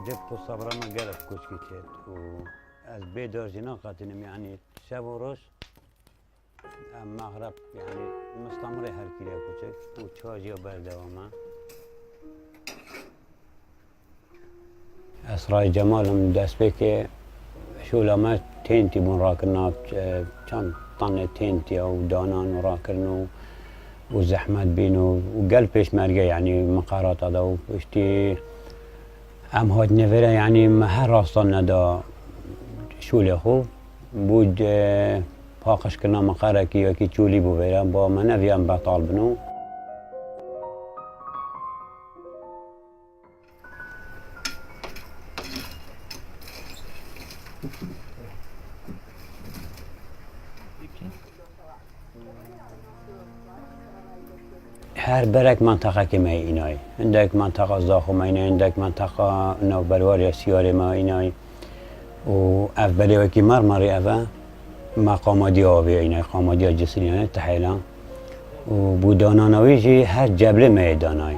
جب خو صبرا ما قالت كوشكي تيت و از بيدور جنا قاتنم يعني شب وروش مغرب يعني مستمر هر كيلو كوشك وتشاجي وبردوما اسرای جمالم دست بکه شولما تینتی بون راکرنا چند طنه تینتی او دانان راکرنو و زحمت بینو و قلب پیشمرگه يعني مقارات هذا و اشتي ام هاد نفره يعني ما هر راستان ندا شوله خو بود پاقش کرنا مقاره کی یا کی چولی بو بیرم با من نویم بطال بنو هر برک منطقه که ما اینای عندك منطقه زاخو ما اینای عندك منطقه نوبروار یا سیاره ما اینای و اولی وکی مرمری اوه مقاماتی آبی اینای قاماتی جسریانه تحیلا و بودانانوی جی هر جبل ما دانای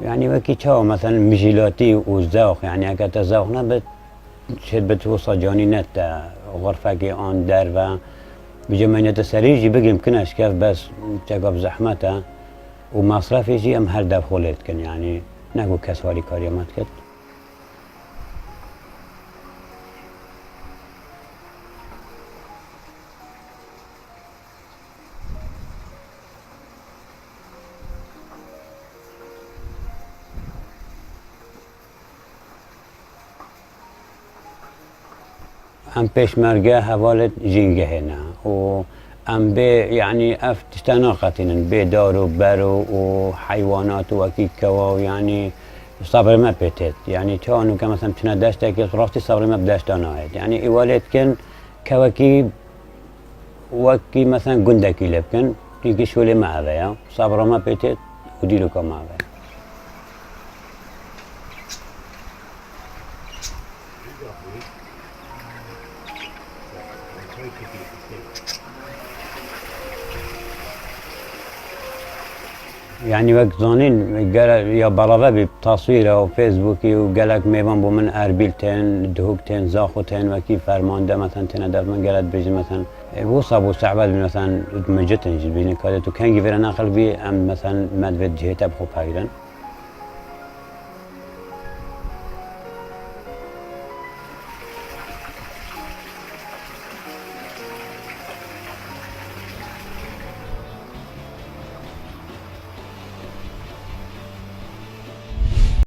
يعني وكي تشاو مثلا مجيلاتي وزاوخ يعني اگر تزاوخ نبت شد بتوصى جاني نت غرفة كي آن در و بجمعينة سريجي بقي مكنش كيف بس تقف زحمته ومصرفي جي ام هر دف خولت كن يعني نقول كسوالي كاريامات كت ام پیشمرگه حوالت جنگه هنا و ام به يعني اف تشتناقتين به دار و بر و حيوانات و وكي كوا يعني صبر ما بيتت يعني كانوا كمثلا تنا داشتك راستی صبر ما بداشت ناهد يعني اولت كن كواكي وكي مثلا گندكي لبكن تيجي شولي ما هذا صبر ما بيتت وديلو كما هذا يعني وقت زانين قال يا بلاغه بتصويره او فيسبوكي وقالك ميوان بو من اربيلتين دهوكتين زاخوتين وكي فرمانده مثلا تندف من قالت بيجي مثلا وصاب وسعبال مثلا مجتن جبيني كادتو كان جيفيرنا قلبي ام مثلا مدفد جهته بخو بايرن